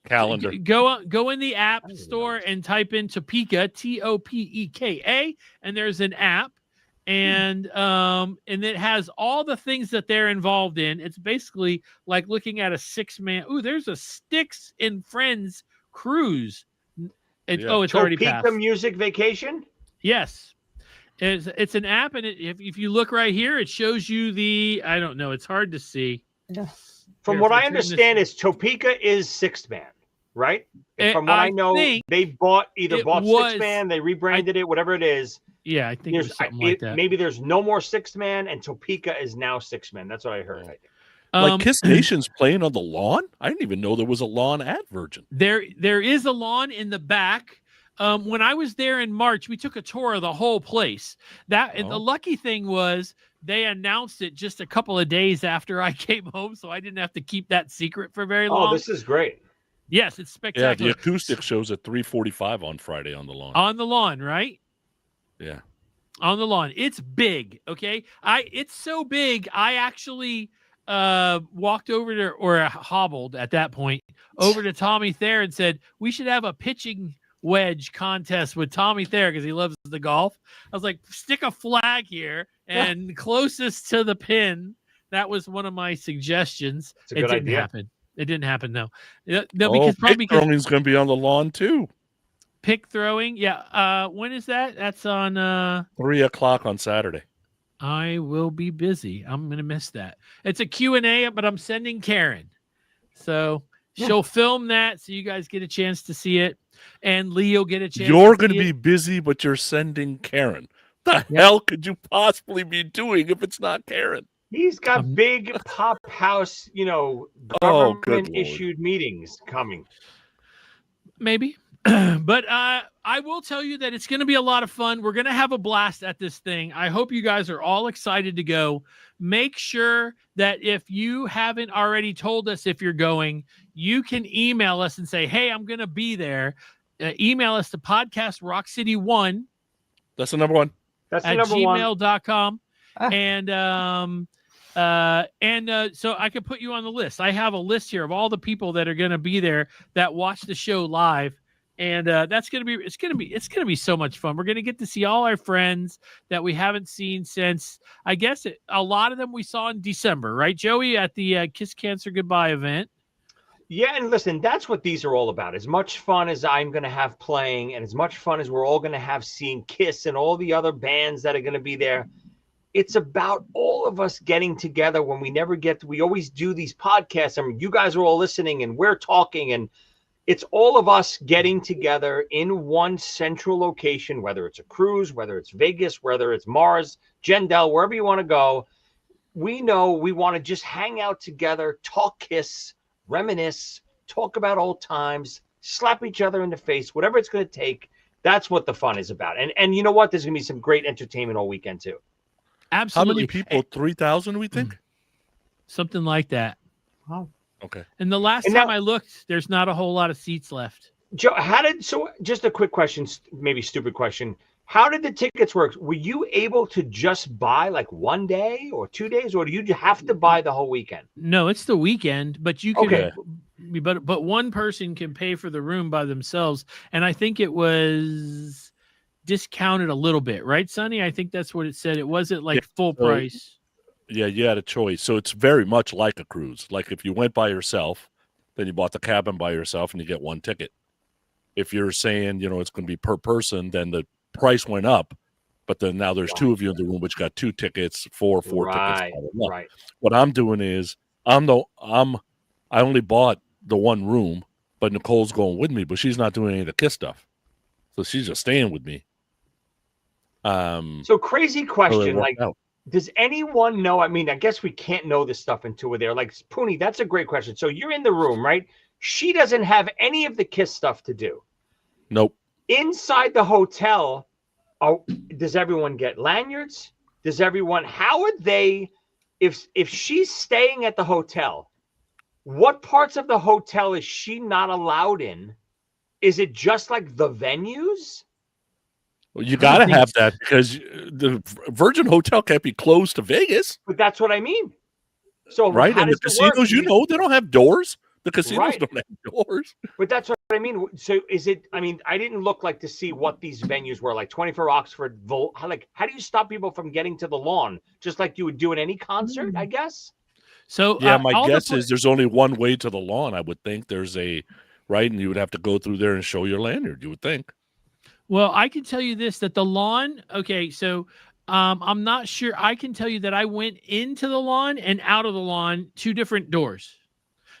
calendar. Go in the app store and type in Topeka, Topeka, and there's an app. And it has all the things that they're involved in. It's basically like looking at a 6-man. Ooh, there's a Sticks and Friends cruise. Oh, it's already passed. Topeka Music Vacation? Yes. It's an app, and if you look right here, it shows you the. I don't know. It's hard to see. Yeah. From Here, what if I turn this- understand, is Topeka is Sixth Man, right? And from what I I know, think they bought it bought was- Sixth Man, they rebranded it, whatever it is. Yeah, I think it was something like that. Maybe there's no more Sixth Man, and Topeka is now Sixth Man. That's what I heard. I think. Like Kiss Nation's playing on the lawn? I didn't even know there was a lawn at Virgin. There is a lawn in the back. When I was there in March, we took a tour of the whole place. And the lucky thing was they announced it just a couple of days after I came home, so I didn't have to keep that secret for very long. Oh, this is great. Yes, it's Yeah, spectacular. the acoustic shows at 3:45 on Friday on the lawn. On the lawn, right? Yeah. On the lawn. It's big, okay? It's so big, I actually walked over to, or hobbled at that point, over to Tommy Thayer and said, we should have a pitching wedge contest with Tommy Thayer because he loves the golf. I was like, stick a flag here and closest to the pin. That was one of my suggestions. It's a good didn't idea. happen. It didn't happen though. No, because pick throwing's going to be on the lawn too. pick throwing. Yeah. When is that? That's on 3:00 on Saturday. I will be busy. I'm going to miss that. It's a Q&A, but I'm sending Karen. So she'll film that so you guys get a chance to see it. And Lee will get a chance You're to going to see be it. busy, but you're sending Karen. The hell could you possibly be doing if it's not Karen? He's got big pop house, good government Lord. issued meetings coming. Maybe. But I will tell you that it's going to be a lot of fun. We're going to have a blast at this thing. I hope you guys are all excited to go. Make sure that if you haven't already told us if you're going, you can email us and say, hey, I'm going to be there. Email us to podcastrockcity1 That's the number one. That's the at number one. gmail.com. Ah. And so I could put you on the list. I have a list here of all the people that are going to be there that watch the show live. And it's going to be so much fun. We're going to get to see all our friends that we haven't seen since, I guess, a lot of them we saw in December, right, Joey, at the Kiss Cancer Goodbye event. Yeah, and listen, that's what these are all about. As much fun as I'm going to have playing, and as much fun as we're all going to have seeing Kiss and all the other bands that are going to be there, it's about all of us getting together when we never get to. We always do these podcasts. I mean, you guys are all listening, and we're talking, and it's all of us getting together in one central location, whether it's a cruise, whether it's Vegas, whether it's Mars, Gendel, wherever you want to go. We know we want to just hang out together, talk Kiss, reminisce, talk about old times, slap each other in the face, whatever it's going to take. That's what the fun is about. And you know what? There's going to be some great entertainment all weekend too. Absolutely. How many people? 3,000, we think? Something like that. Wow. Okay. And the last And time now- I looked, there's not a whole lot of seats left. Joe, just a quick question, maybe stupid question. How did the tickets work? Were you able to just buy like 1 day or 2 days, or do you have to buy the whole weekend? No, it's the weekend, but you can, Okay. but one person can pay for the room by themselves. And I think it was discounted a little bit, right, Sonny? I think that's what it said. It wasn't like full so- price. Yeah, you had a choice. So it's very much like a cruise. Like if you went by yourself, then you bought the cabin by yourself and you get one ticket. If you're saying, it's going to be per person, then the price went up. But then now there's two of you in the room, which got 2 tickets, four tickets. Right, blah, blah, blah. right. What I'm doing is I only bought the one room, but Nicole's going with me, but she's not doing any of the Kiss stuff. So she's just staying with me. So crazy So it question, worked like, out. does anyone know? I mean, I guess we can't know this stuff until we're there. Like, Pooney, that's a great question. So you're in the room, right? She doesn't have any of the Kiss stuff to do. Nope. Inside the hotel, does everyone get lanyards? How are they, if she's staying at the hotel, what parts of the hotel is she not allowed in? Is it just like the venues? Well, you got to have that because the Virgin Hotel can't be closed to Vegas, But that's what I mean. So right? how And the does it work? casinos, they don't have doors. The casinos Right. don't have doors. But that's what I mean. So is it? I mean, I didn't look like to see what these venues were like. 24 Oxford, how do you stop people from getting to the lawn just like you would do at any concert? I guess. So Yeah, my all the guess pla- is there's only one way to the lawn. I would think there's right, and you would have to go through there and show your lanyard. You would think. Well, I can tell you this, that the lawn, okay, so I'm not sure. I can tell you that I went into the lawn and out of the lawn 2 different doors.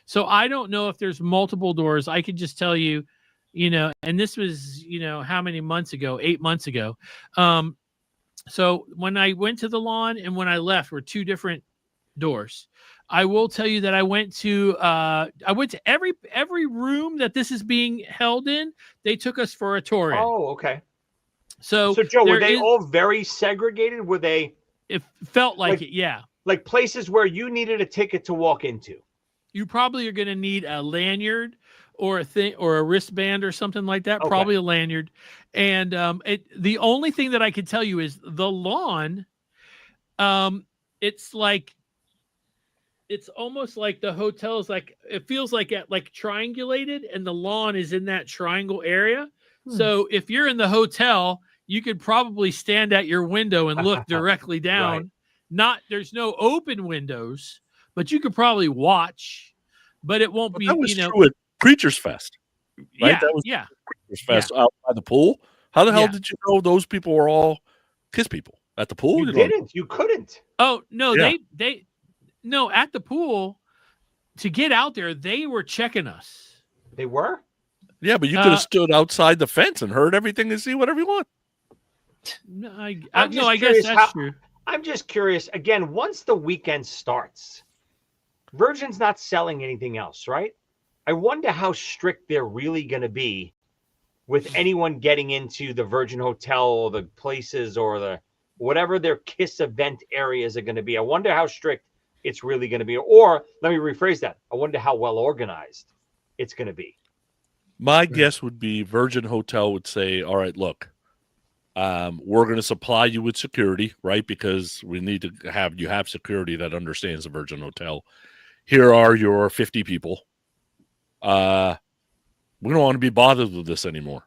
So I don't know if there's multiple doors. I could just tell you, and this was, how many months ago? 8 months ago. So when I went to the lawn and when I left were 2 different doors. I will tell you that I went to every room that this is being held in. They took us for a tour. Oh, okay. So Joe, were they all very segregated? Were they? It felt like it, yeah. Like places where you needed a ticket to walk into. You probably are going to need a lanyard or a wristband or something like that. Okay. Probably a lanyard. And the only thing that I could tell you is the lawn. It's almost like the hotel is it feels like triangulated, and the lawn is in that triangle area. So if you're in the hotel, you could probably stand at your window and look directly down. Right. There's no open windows, but you could probably watch, but it won't be, that was true at Creatures Fest, right? Yeah, that was Creatures Fest out by the pool. How the hell did you know those people were all Kiss people at the pool? You couldn't. Oh, no, no, at the pool, to get out there, they were checking us. They were? Yeah, but you could have stood outside the fence and heard everything and see whatever you want. No, I guess that's true. I'm just curious. Again, once the weekend starts, Virgin's not selling anything else, right? I wonder how strict they're really going to be with anyone getting into the Virgin Hotel or the places or the whatever their Kiss event areas are going to be. I wonder how strict it's really going to be. Or let me rephrase that. I wonder how well organized it's going to be. My guess would be Virgin Hotel would say, all right, look, we're going to supply you with security, right? Because we need to have security that understands the Virgin Hotel. Here are your 50 people. We don't want to be bothered with this anymore.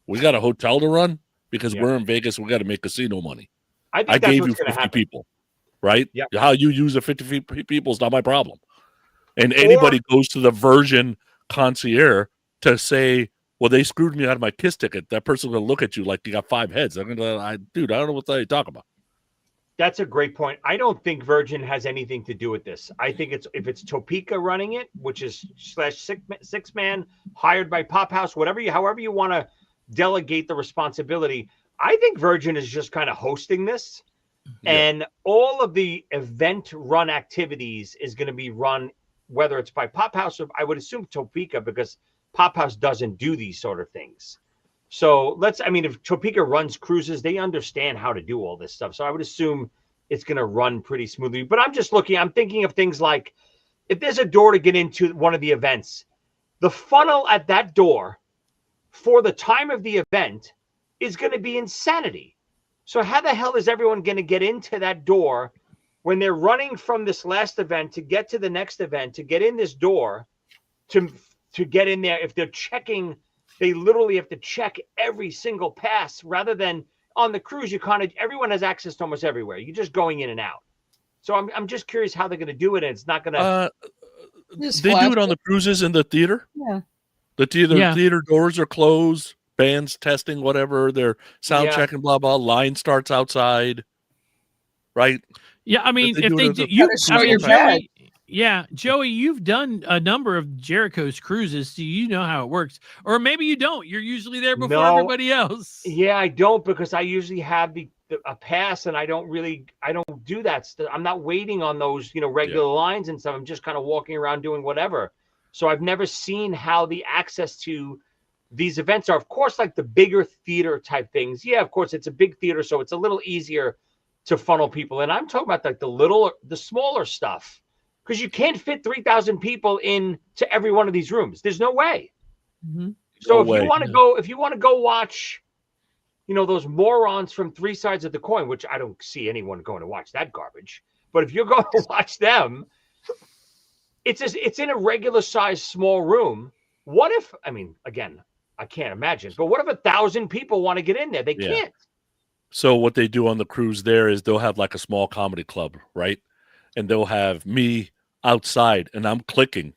We got a hotel to run because we're in Vegas. We got to make casino money. I gave you 50 people, right? Yep. How you use the 50 people is not my problem. And anybody goes to the Virgin concierge to say, well, they screwed me out of my Kiss ticket. That person's going to look at you like you got 5 heads. They're going to, dude, I don't know what you're talking about. That's a great point. I don't think Virgin has anything to do with this. I think if it's Topeka running it, which is /6 man hired by Pop House, however you want to delegate the responsibility. I think Virgin is just kind of hosting this, and all of the event run activities is going to be run, whether it's by Pop House or I would assume Topeka, because Pop House doesn't do these sort of things. So if Topeka runs cruises, they understand how to do all this stuff. So I would assume it's going to run pretty smoothly. But I'm thinking of things like if there's a door to get into one of the events, the funnel at that door for the time of the event is going to be insanity. So how the hell is everyone going to get into that door when they're running from this last event to get to the next event, to get in this door, to get in there? If they're checking, they literally have to check every single pass, rather than on the cruise, everyone has access to almost everywhere. You're just going in and out. So I'm just curious how they're going to do it. And it's not going to. They do it on the cruises in the theater. Yeah. The theater doors are closed. Bands testing, whatever. They're sound checking, blah, blah. Line starts outside. Right? Yeah. I mean, if they do, Joey, you've done a number of Jericho's cruises. So you know how it works. Or maybe you don't. You're usually there before everybody else. Yeah, I don't, because I usually have a pass, and I don't do that stuff. I'm not waiting on those, regular lines and stuff. I'm just kind of walking around doing whatever. So I've never seen how the access to these events are. Of course, like the bigger theater type things. Yeah, of course, it's a big theater, so it's a little easier to funnel people in. I'm talking about like the smaller stuff, because you can't fit 3,000 people into every one of these rooms. There's no way. Mm-hmm. So if you want to go watch, those morons from Three Sides of the Coin, which I don't see anyone going to watch that garbage, but if you're going to watch them, it's in a regular size small room. What if, again, I can't imagine, but what if 1,000 people want to get in there? They can't. So what they do on the cruise there is they'll have like a small comedy club, right? And they'll have me outside, and I'm clicking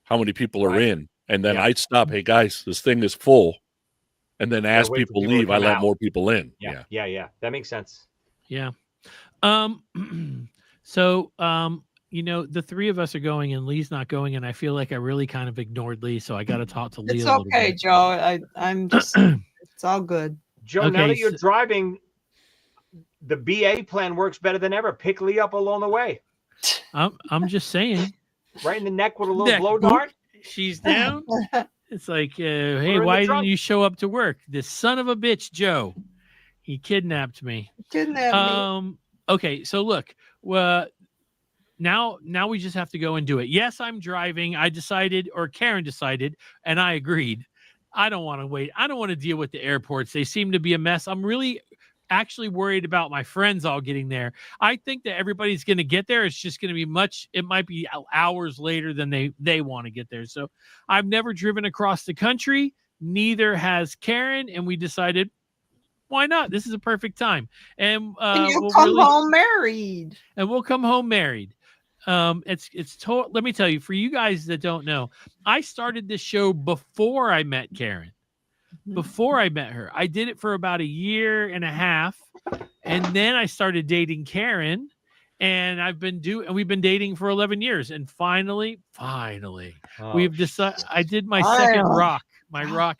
how many people are in. And then I'd stop. Hey, guys, this thing is full. And then Gotta as wait for people people to leave, I come let out. more people in. Yeah. That makes sense. Yeah. So, the three of us are going and Lee's not going, and I feel like I really kind of ignored Lee, so I got to talk to Lee It's a little okay, bit. Joe. I'm just. It's all good. Joe, now Okay, that you're so- driving, the BA plan works better than ever. Pick Lee up along the way, I'm just saying. right in the neck with a little Neck, blow boop. dart. She's down. It's like, hey, in the why didn't trunk. you show up to work? This son of a bitch, Joe. He kidnapped me. Kidnap me. Okay, so look, now we just have to go and do it. Yes, I'm driving. I decided, or Karen decided, and I agreed. I don't want to wait. I don't want to deal with the airports. They seem to be a mess. I'm really actually worried about my friends all getting there. I think that everybody's going to get there. It's just going to be it might be hours later than they want to get there. So I've never driven across the country. Neither has Karen. And we decided, why not? This is a perfect time. And And you we'll come home married. and we'll come home married. Let me tell you, for you guys that don't know, I started this show before I met Karen. Before I met her, I did it for about 1.5 years, and then I started dating Karen, and we've been dating for 11 years, and finally, we've decided. I did my second rock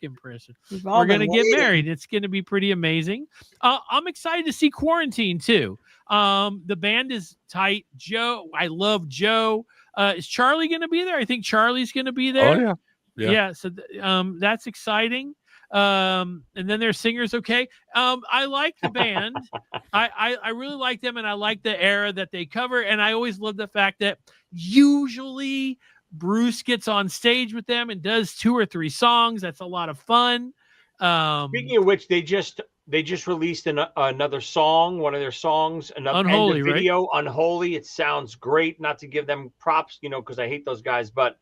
impression. We're gonna get married. It's gonna be pretty amazing. I'm excited to see Quarantine too. The band is tight. Joe, I love Joe. Is Charlie gonna be there? I think Charlie's gonna be there. Oh yeah. So that's exciting. And then their singers. Okay. I like the band. I really like them, and I like the era that they cover. And I always love the fact that usually Bruce gets on stage with them and does 2 or 3 songs. That's a lot of fun. Speaking of which, they just released another song, one of their songs, another Unholy, end of video, right? Unholy. It sounds great. Not to give them props, because I hate those guys, but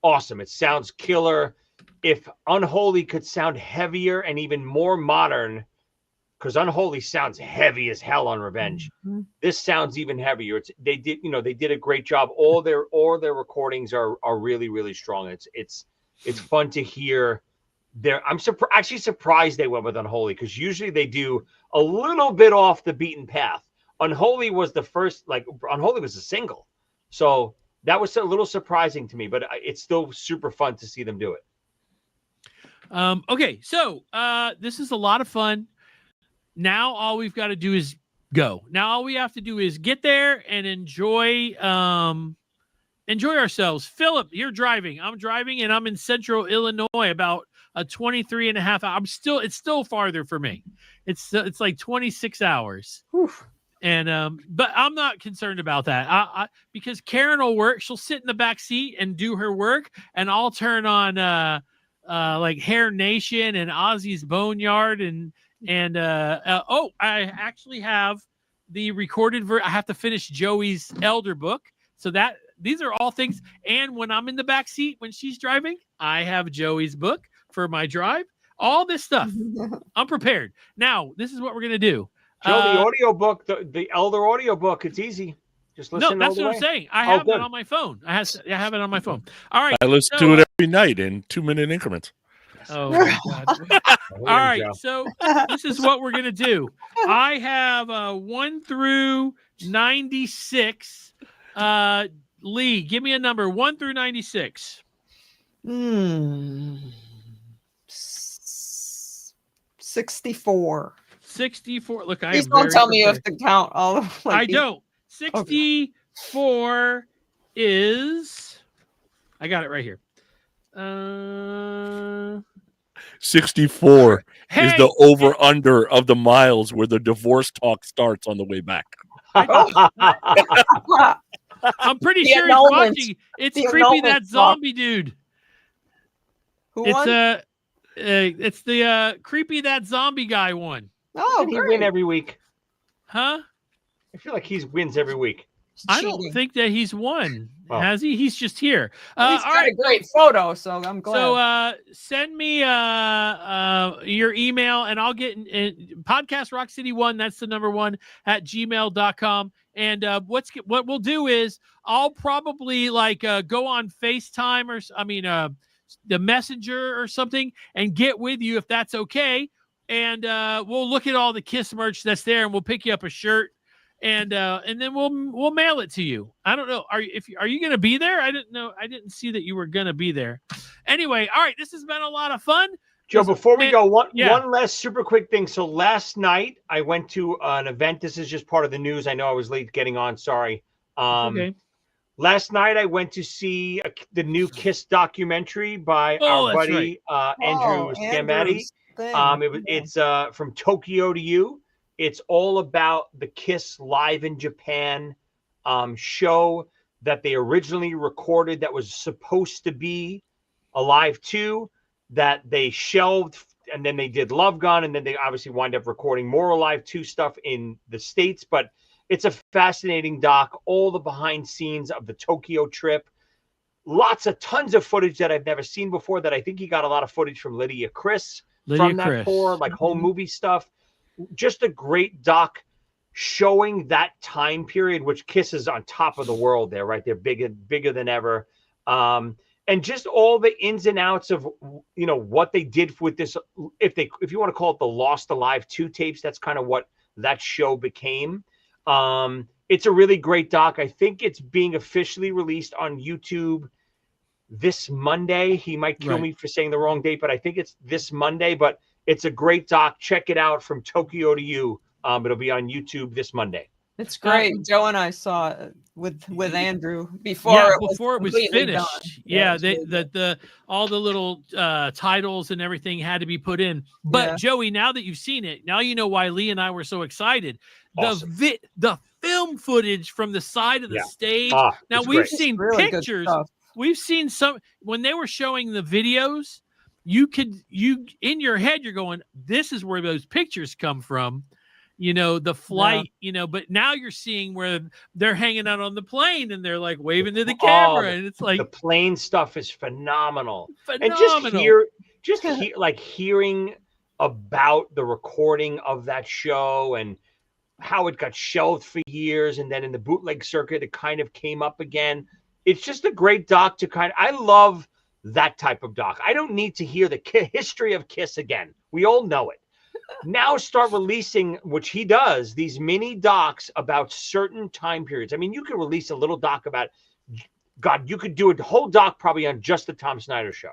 awesome. It sounds killer. If Unholy could sound heavier and even more modern, because Unholy sounds heavy as hell on Revenge. Mm-hmm. This sounds even heavier. They did a great job. All their recordings are really, really strong. It's fun to hear. I'm actually surprised they went with Unholy, because usually they do a little bit off the beaten path. Unholy was the first, Unholy was a single. So that was a little surprising to me, but it's still super fun to see them do it. Okay, so this is a lot of fun. Now all we've got to do is go. Now all we have to do is get there and enjoy ourselves. Philip, you're driving. I'm driving, and I'm in Central Illinois, about a 23 and a half hour. It's still farther for me. It's like 26 hours. Oof. And but I'm not concerned about that. Because Karen will work. She'll sit in the back seat and do her work, and I'll turn on like Hair Nation and Ozzy's Boneyard and I actually have the recorded I have to finish Joey's Elder book. So these are all things. And when I'm in the back seat when she's driving, I have Joey's book for my drive. All this stuff. I'm prepared. Now, this is what we're gonna do. Joe, the audio book, the Elder audio book, it's easy. Just listen. No, that's what I'm saying. I have it on my phone. I have it on my phone. All right. I listen to it every night in 2-minute increments. Oh my God. All right. So this is what we're gonna do. I have 1 through 96. Lee, give me a number 1 through 96. 64. 64. Look, Please don't tell me you have to count all of I don't. 64 is. I got it right here. 64 is the over-under of the miles where the divorce talk starts on the way back. I'm pretty sure he's watching. It's creepy, that zombie dude. Who won? It's the creepy, that zombie guy won. Oh, he win every week. Huh? I feel like he wins every week. I don't think that he's won. Oh. Has he? He's just here. He's got a great photo, so I'm glad. So send me your email, and I'll get in podcast Rock City 1. That's the number 1 at gmail.com. And what we'll do is I'll probably go on FaceTime the messenger or something and get with you if that's okay. And we'll look at all the KISS merch that's there, and we'll pick you up a shirt, and then we'll mail it to you. I don't know. Are you going to be there? I didn't know. I didn't see that you were going to be there. Anyway, all right. This has been a lot of fun. Joe, before we go, one last super quick thing. So last night I went to an event. This is just part of the news. I know I was late getting on. Sorry. Okay. Last night I went to see the new KISS documentary by our buddy Andrew Scamatti. It's from Tokyo to You. It's all about the KISS Live in Japan show that they originally recorded that was supposed to be Alive 2 that they shelved, and then they did Love Gun, and then they obviously wind up recording more Alive 2 stuff in the States. But it's a fascinating doc, all the behind scenes of the Tokyo trip. Tons of footage that I've never seen before, that I think he got a lot of footage from Lydia Chris from that tour, like home movie stuff. Just a great doc showing that time period, which KISS is on top of the world there, right? They're bigger than ever. And just all the ins and outs of, what they did with this. If you want to call it the Lost Alive 2 tapes, that's kind of what that show became. It's a really great doc. I think it's being officially released on YouTube this Monday. He might kill me for saying the wrong date, but I think it's this Monday. But it's a great doc. Check it out, From Tokyo to You. It'll be on YouTube this Monday. It's great. Joe and I saw it with Andrew before it was finished. Done. Yeah, all the little titles and everything had to be put in. But Joey, now that you've seen it, now you know why Lee and I were so excited. Awesome. The film footage from the side of the stage. Now we've seen really pictures. We've seen some when they were showing the videos. You in your head you're going, this is where those pictures come from. The flight, but now you're seeing where they're hanging out on the plane and they're like waving to the camera, and it's like the plane stuff is phenomenal. And just hearing about the recording of that show and how it got shelved for years, and then in the bootleg circuit it kind of came up again. It's just a great doc to I love that type of doc. I don't need to hear the history of KISS again. We all know it. Now start releasing, which he does, these mini docs about certain time periods. I mean, you could release a little doc about, God, you could do a whole doc probably on just the Tom Snyder show,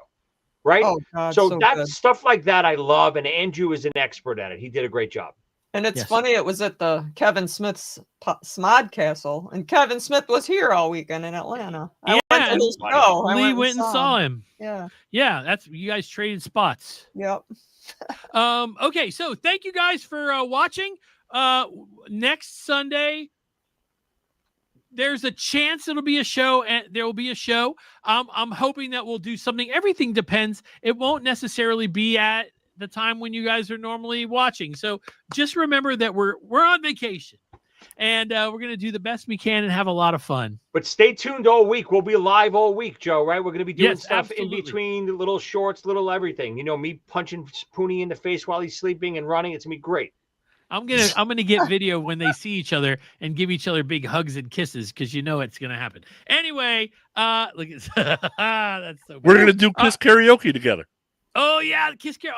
right? Oh, God, so that stuff like that I love, and Andrew is an expert at it. He did a great job. And it's funny, it was at the Kevin Smith's Smod Castle, and Kevin Smith was here all weekend in Atlanta. Lee went and saw him. Yeah, that's you guys traded spots. Yep. Okay, so thank you guys for watching. Next Sunday, there's a chance it'll be a show, and there will be a show. I'm hoping that we'll do something. Everything depends. It won't necessarily be at the time when you guys are normally watching. So just remember that we're on vacation, and we're going to do the best we can and have a lot of fun. But stay tuned all week. We'll be live all week, Joe, right? We're going to be doing stuff in between, the little shorts, little everything. Me punching Spoonie in the face while he's sleeping and running. It's going to be great. I'm gonna get video when they see each other and give each other big hugs and kisses, because it's gonna happen. Anyway, look at that's so. We're gonna do KISS karaoke together. Oh yeah, KISS karaoke.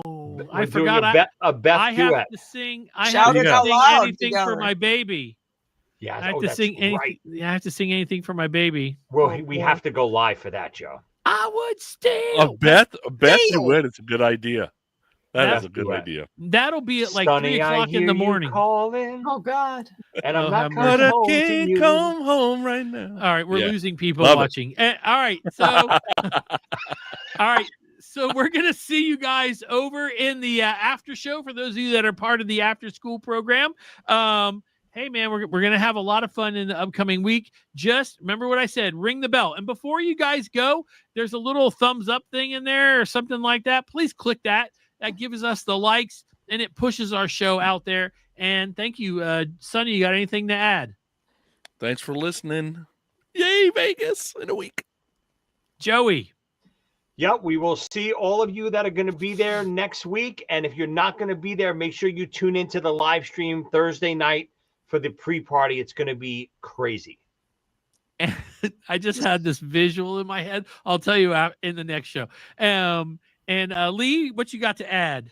Oh, I forgot. A Beth I duet. have to sing. I Shout have it to out sing loud anything together. for my baby. Yeah, I have to sing anything. I have to sing anything for my baby. Well, we have to go live for that, Joe. I would still. A Beth duet. It's a good idea. That is a good idea. That'll be at like Sonny, 3:00 in the morning. Calling, Oh God. and I'm not But I coming home to can't you. come home right now. All right, we're losing people Love it. watching. All right, so all right, so we're gonna see you guys over in the after show. For those of you that are part of the after school program, hey man, we're gonna have a lot of fun in the upcoming week. Just remember what I said: ring the bell. And before you guys go, there's a little thumbs up thing in there or something like that. Please click that. That gives us the likes, and it pushes our show out there. And thank you, Sonny. You got anything to add? Thanks for listening. Yay, Vegas in a week. Joey. Yeah, we will see all of you that are going to be there next week. And if you're not going to be there, make sure you tune into the live stream Thursday night for the pre-party. It's going to be crazy. I just had this visual in my head. I'll tell you in the next show. And Lee, what you got to add?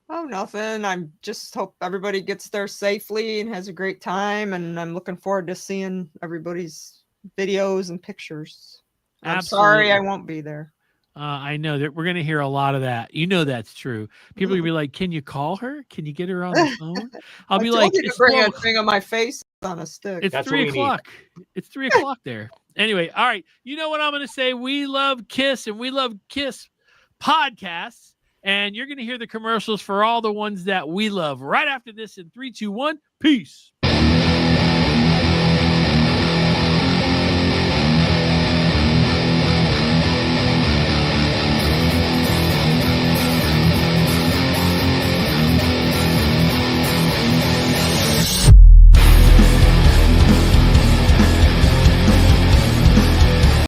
Oh, nothing. I just hope everybody gets there safely and has a great time. And I'm looking forward to seeing everybody's videos and pictures. I'm sorry I won't be there. I know that we're going to hear a lot of that. You know that's true. People are going to be like, "Can you call her? Can you get her on the phone?" I'll be like, "It's bring a thing on my face on a stick." It's 3 o'clock. It's 3 o'clock there. Anyway, all right. You know what I'm going to say? We love KISS and we love KISS podcasts. And you're going to hear the commercials for all the ones that we love right after this in 3, 2, 1. Peace.